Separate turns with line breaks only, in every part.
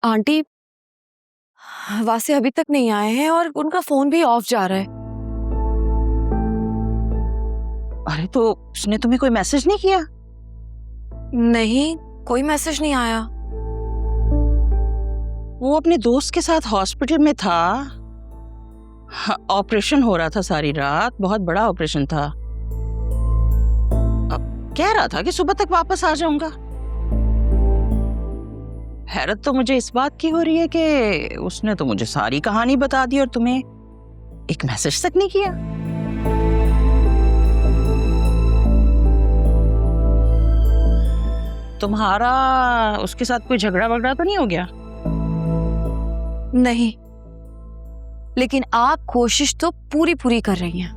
Aunty, वासे अभी तक नहीं आए हैं और उनका फोन भी ऑफ जा रहा है।
अरे तो उसने तुम्हें कोई मैसेज नहीं किया?
नहीं, कोई मैसेज नहीं आया।
वो अपने दोस्त के साथ हॉस्पिटल में था। ऑपरेशन हो रहा था सारी रात, बहुत बड़ा ऑपरेशन था। अब कह रहा था कि सुबह तक वापस आ जाऊंगा। हैरत तो मुझे इस बात की हो रही है कि उसने तो मुझे सारी कहानी बता दी और तुम्हें एक मैसेज तक नहीं किया। तुम्हारा उसके साथ कोई झगड़ा वगड़ा तो नहीं हो गया?
नहीं, लेकिन आप कोशिश तो पूरी पूरी कर रही हैं।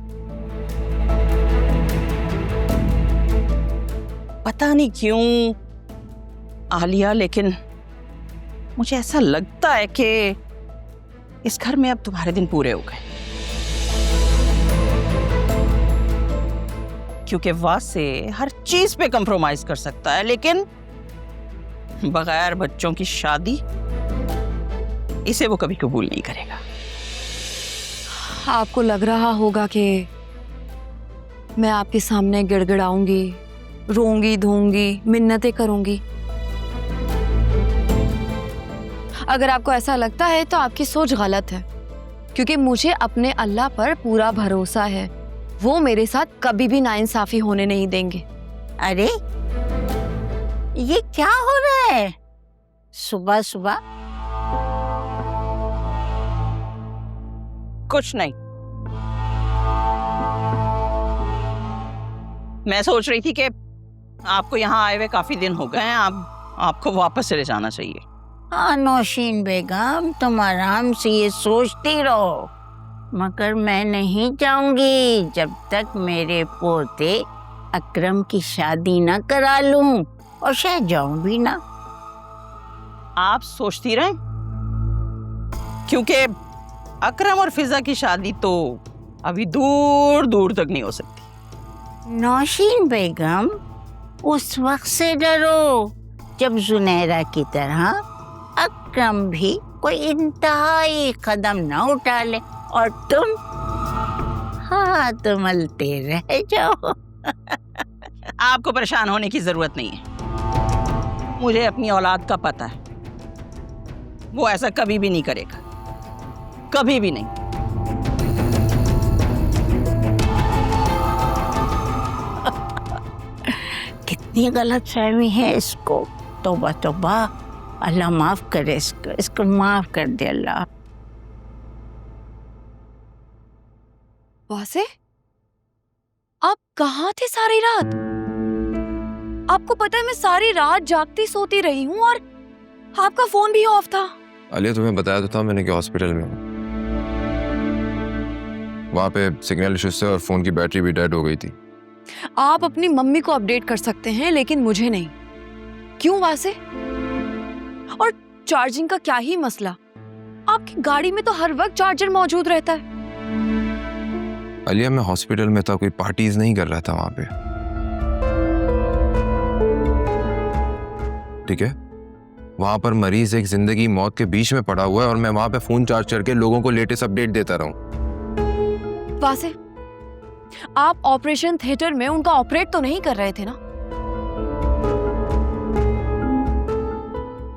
पता नहीं क्यों आलिया, लेकिन मुझे ऐसा लगता है कि इस घर में अब तुम्हारे दिन पूरे हो गए, क्योंकि वासे हर चीज पे कंप्रोमाइज कर सकता है, लेकिन बगैर बच्चों की शादी इसे वो कभी कबूल नहीं करेगा।
आपको लग रहा होगा कि मैं आपके सामने गिड़गिड़ाऊंगी, रोऊंगी धोऊंगी, मिन्नतें करूंगी। अगर आपको ऐसा लगता है तो आपकी सोच गलत है, क्योंकि मुझे अपने अल्लाह पर पूरा भरोसा है। वो मेरे साथ कभी भी नाइंसाफी होने नहीं देंगे।
अरे ये क्या हो रहा है सुबह सुबह?
कुछ नहीं, मैं सोच रही थी कि आपको यहाँ आए हुए काफी दिन हो गए हैं, आपको वापस चले जाना चाहिए।
हाँ नौशीन बेगम, तुम आराम से ये सोचती रहो, मगर मैं नहीं जाऊंगी जब तक मेरे पोते अकरम की शादी ना करा लूं, और शायद जाऊं भी ना।
आप सोचती रहें, क्योंकि अकरम और फिजा की शादी तो अभी दूर दूर तक नहीं हो सकती।
नौशीन बेगम, उस वक्त से डरो जब जुनैरा की तरह अकरम भी कोई इंतहाई कदम ना उठा ले और तुम हाथ मलते रह जाओ।
आपको परेशान होने की जरूरत नहीं है, मुझे अपनी औलाद का पता है, वो ऐसा कभी भी नहीं करेगा, कभी भी नहीं।
कितनी गलतफहमी है इसको। तौबा तौबा, अल्लाह माफ करे इसको माफ कर दे अल्लाह।
वासे, आप कहाँ थे सारी रात? आपको पता है मैं सारी रात जागती सोती रही हूँ और आपका फोन भी ऑफ था।
आलिया, तुम्हें बताया तो था मैंने कि हॉस्पिटल में हूँ। वहाँ पे सिग्नल इश्यूज से और फोन की बैटरी भी डेड हो गई थी।
आप अपनी मम्मी को अपडेट कर सकते हैं, लेकिन मुझे नहीं। क्यों वासे? और चार्जिंग का क्या ही मसला? आपकी गाड़ी में तो हर वक्त चार्जर मौजूद रहता है।
आलिया, मैं हॉस्पिटल में था, कोई पार्टीज नहीं कर रहा था वहाँ पे, ठीक है? वहाँ पर मरीज एक जिंदगी मौत के बीच में पड़ा हुआ है और मैं वहाँ पे फोन चार्ज करके लोगों को लेटेस्ट अपडेट देता रहूं।
वासे, आप ऑपरेशन थिएटर में उनका ऑपरेट तो नहीं कर रहे थे ना?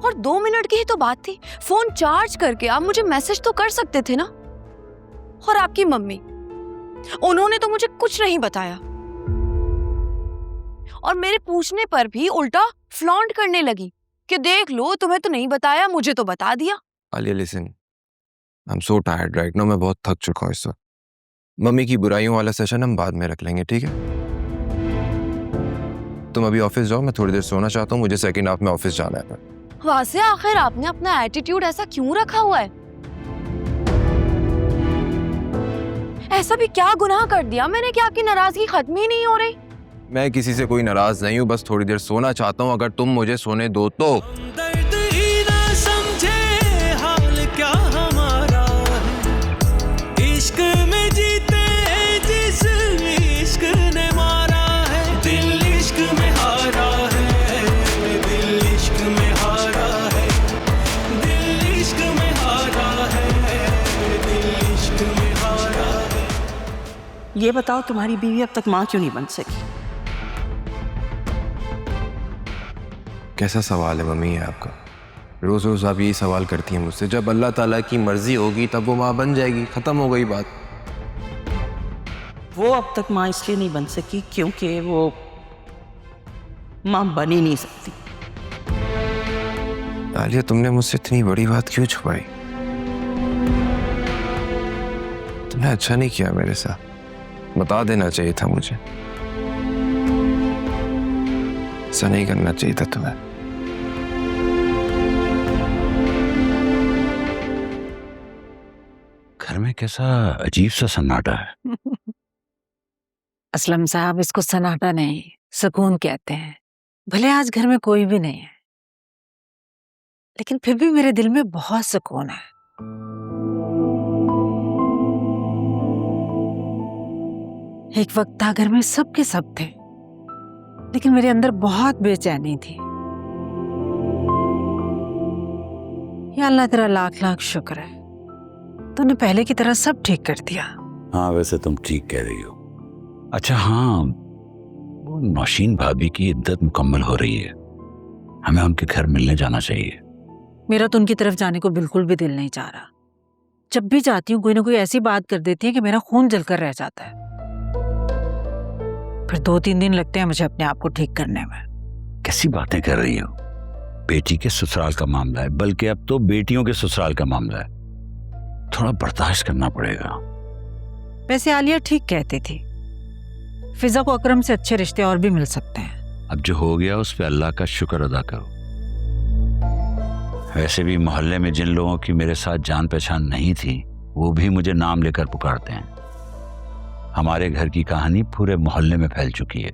और 2 मिनट की ही तो बात थी, फोन चार्ज करके आप मुझे मैसेज तो कर सकते थे ना। और आपकी मम्मी, उन्होंने तो मुझे कुछ नहीं बताया और मेरे पूछने पर भी उल्टा फ्लॉन्ट करने लगी कि देख लो, तुम्हें तो नहीं बताया, मुझे तो बता दिया।
Alia listen, I am so tired right now, मैं बहुत थक चुका हूँ इस वक्त। मम्मी की बुराइयों वाला सेशन हम बाद में रख लेंगे, ठीक है? तुम अभी ऑफिस जाओ, मैं थोड़ी देर सोना चाहता हूँ, मुझे सेकंड हाफ में ऑफिस जाना है।
वासे, आखिर आपने अपना एटीट्यूड ऐसा क्यों रखा हुआ है? ऐसा भी क्या गुनाह कर दिया मैंने कि आपकी नाराजगी खत्म ही नहीं हो रही?
मैं किसी से कोई नाराज नहीं हूँ, बस थोड़ी देर सोना चाहता हूँ, अगर तुम मुझे सोने दो तो।
दर्द ही ना समझे हाल क्या हमारा है, इश्क में जीते जिस इश्क ने मारा है, दिल इश्क में हारा है, दिल इश्क में हारा है, दिल
ये बताओ तुम्हारी बीवी अब तक माँ क्यों नहीं बन सकी?
कैसा सवाल है मम्मी ये आपका? रोज रोज आप यही सवाल करती हैं मुझसे। जब अल्लाह ताला की मर्जी होगी तब वो माँ बन जाएगी, खत्म हो गई बात।
वो अब तक माँ इसलिए नहीं बन सकी क्योंकि वो माँ बन ही नहीं सकती।
आलिया, तुमने मुझसे इतनी बड़ी बात क्यों छुपाई? तुमने अच्छा नहीं किया मेरे साथ, बता देना चाहिए था मुझे। ऐसा नहीं करना चाहिए था तुम्हें।
घर में कैसा अजीब सा सन्नाटा है।
असलम साहब, इसको सन्नाटा नहीं, सुकून कहते हैं। भले आज घर में कोई भी नहीं है, लेकिन फिर भी मेरे दिल में बहुत सुकून है। एक वक्त था घर में सब के सब थे, लेकिन मेरे अंदर बहुत बेचैनी थी। या अल्लाह तेरा लाख लाख शुक्र है, तूने पहले की तरह सब ठीक कर दिया।
हाँ, वैसे तुम ठीक कह रही हो। अच्छा हाँ, वो नौशीन भाभी की इद्दत मुकम्मल हो रही है, हमें उनके घर मिलने जाना चाहिए।
मेरा तो उनकी तरफ जाने को बिल्कुल भी दिल नहीं चाह रहा। जब भी जाती हूँ कोई ना कोई ऐसी बात कर देती है कि मेरा खून जलकर रह जाता है। फिर 2-3 दिन लगते हैं मुझे अपने आप को ठीक करने में।
कैसी बातें कर रही हो? बेटी के ससुराल का मामला है, बल्कि अब तो बेटियों के ससुराल का मामला है। थोड़ा बर्दाश्त करना पड़ेगा।
वैसे आलिया ठीक कहती थी, फिजा को अकरम से अच्छे रिश्ते और भी मिल सकते हैं।
अब जो हो गया उस पे अल्लाह का शुक्र अदा करो। वैसे भी मोहल्ले में जिन लोगों की मेरे साथ जान पहचान नहीं थी, वो भी मुझे नाम लेकर पुकारते हैं। हमारे घर की कहानी पूरे मोहल्ले में फैल चुकी है।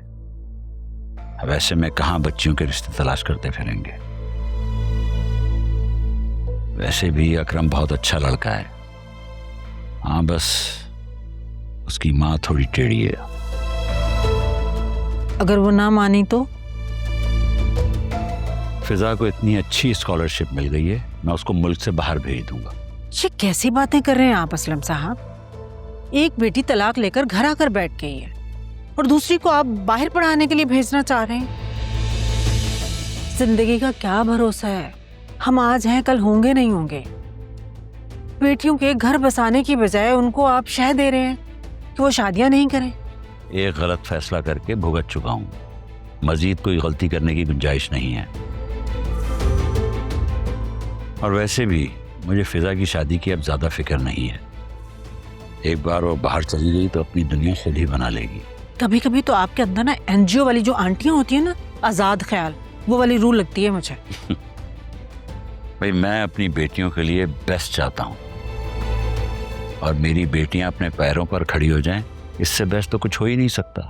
वैसे में कहाँ बच्चियों के रिश्ते तलाश करते फिरेंगे। वैसे भी अकरम बहुत अच्छा लड़का है। हाँ, बस उसकी माँ थोड़ी टेढ़ी है।
अगर वो ना मानी तो?
फिजा को इतनी अच्छी स्कॉलरशिप मिल गई है, मैं उसको मुल्क से बाहर भेज दूंगा।
ये कैसी बातें कर रहे हैं आप असलम साहब? एक बेटी तलाक लेकर घर आकर बैठ गई है और दूसरी को आप बाहर पढ़ाने के लिए भेजना चाह रहे हैं। जिंदगी का क्या भरोसा है? हम आज हैं, कल होंगे नहीं होंगे। बेटियों के घर बसाने की बजाय उनको आप शह दे रहे हैं कि वो शादियां नहीं करें।
एक गलत फैसला करके भुगत चुका हूं, मजीद कोई गलती करने की गुंजाइश नहीं है। और वैसे भी मुझे फिजा की शादी की अब ज्यादा फिक्र नहीं है। एक बार वो बाहर चली गई तो अपनी दुनिया खुद ही बना लेगी।
कभी कभी तो आपके अंदर ना एनजीओ वाली जो आंटियां होती है ना, आजाद ख्याल, वो वाली रूह लगती है मुझे।
भाई, मैं अपनी बेटियों के लिए बेस्ट चाहता हूं, और मेरी बेटियां अपने पैरों पर खड़ी हो जाएं, इससे बेस्ट तो कुछ हो ही नहीं सकता।